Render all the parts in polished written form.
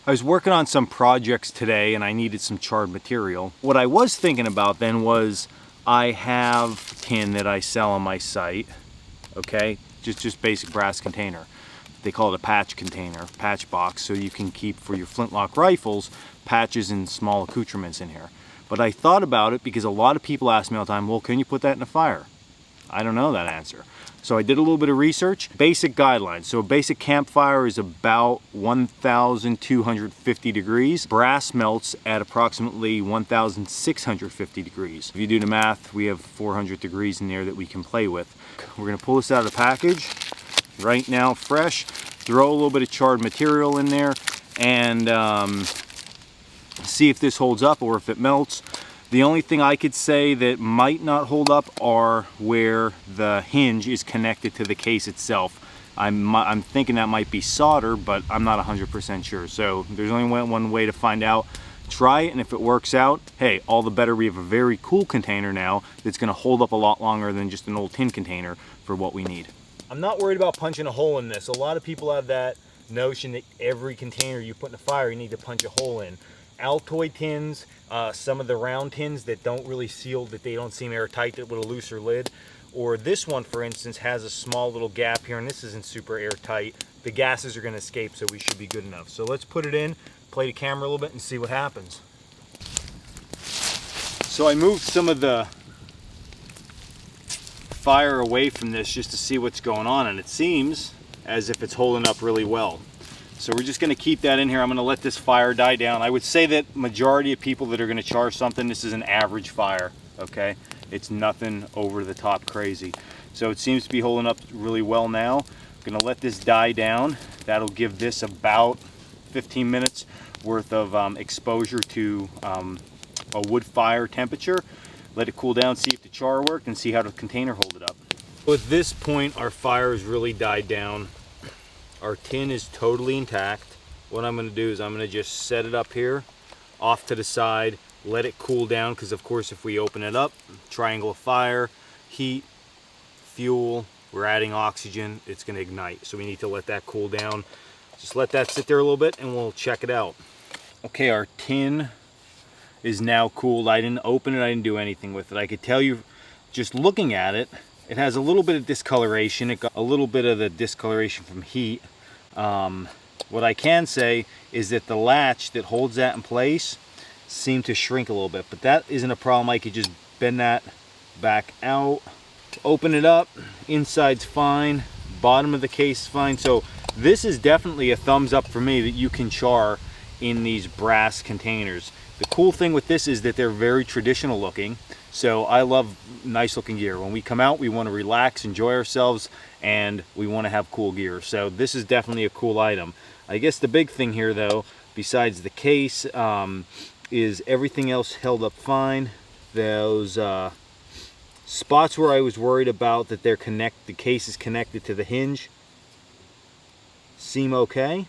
I was working on some projects today and I needed some charred material. What I was thinking about then was I have tin that I sell on my site, okay? Just basic brass container. They call it a patch container, patch box, so you can keep for your flintlock rifles patches and small accoutrements in here. But I thought about it because a lot of people ask me all the time, well, can you put that in a fire? I don't know that answer. So I did a little bit of research. Basic guidelines. So a basic campfire is about 1,250 degrees. Brass melts at approximately 1,650 degrees. If you do the math, we have 400 degrees in there that we can play with. We're gonna pull this out of the package right now, fresh. Throw a little bit of charred material in there and see if this holds up or if it melts. The only thing I could say that might not hold up are where the hinge is connected to the case itself. I'm thinking that might be solder, but I'm not 100% sure. So there's only one way to find out. Try it, and if it works out, hey, all the better. We have a very cool container now that's gonna hold up a lot longer than just an old tin container for what we need. I'm not worried about punching a hole in this. A lot of people have that notion that every container you put in a fire, you need to punch a hole in. Altoid tins, some of the round tins that don't really seal, that they don't seem airtight, that with a looser lid, or this one for instance has a small little gap here and this isn't super airtight. The gases are going to escape, so we should be good enough. So let's put it in, play the camera a little bit and see what happens. So I moved some of the fire away from this just to see what's going on, and it seems as if it's holding up really well. So we're just going to keep that in here. I'm going to let this fire die down. I would say that majority of people that are going to char something, this is an average fire, okay? It's nothing over the top crazy. So it seems to be holding up really well now. I'm going to let this die down. That'll give this about 15 minutes worth of exposure to a wood fire temperature. Let it cool down, see if the char worked, and see how the container hold it up. So at this point, our fire has really died down. Our tin is totally intact. What I'm going to do is I'm going to just set it up here off to the side, let it cool down, because of course if we open it up, triangle of fire, heat, fuel, we're adding oxygen, it's going to ignite. So we need to let that cool down. Just let that sit there a little bit and we'll check it out. Okay, our tin is now cooled. I didn't open it, I didn't do anything with it. I could tell you just looking at it, it has a little bit of discoloration. It got a little bit of the discoloration from heat. What I can say is that the latch that holds that in place seemed to shrink a little bit, but that isn't a problem. I could just bend that back out, open it up, inside's fine, bottom of the case is fine. So this is definitely a thumbs up for me that you can char in these brass containers. The cool thing with this is that they're very traditional looking. So I love nice looking gear. When we come out, we want to relax, enjoy ourselves, and we want to have cool gear. So this is definitely a cool item. I guess the big thing here though, besides the case, is everything else held up fine. Those spots where I was worried about that the case is connected to the hinge seem okay.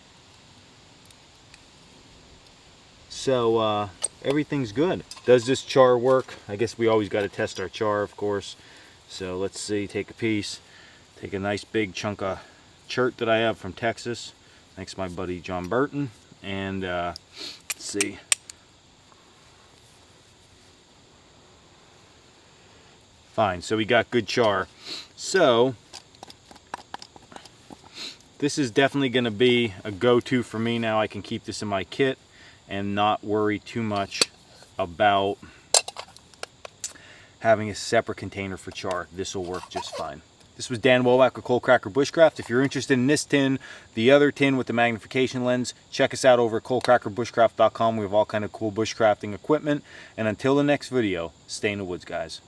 So everything's good. Does this char work? I guess we always got to test our char, of course. So let's see, take a piece, take a nice big chunk of chert that I have from Texas. Thanks to my buddy John Burton. And let's see. Fine, so we got good char. So this is definitely going to be a go-to for me now. I can keep this in my kit and not worry too much about having a separate container for char. This will work just fine. This was Dan Woback with Cold Cracker Bushcraft. If you're interested in this tin, the other tin with the magnification lens, check us out over at coldcrackerbushcraft.com. We have all kind of cool bushcrafting equipment. And until the next video, stay in the woods, guys.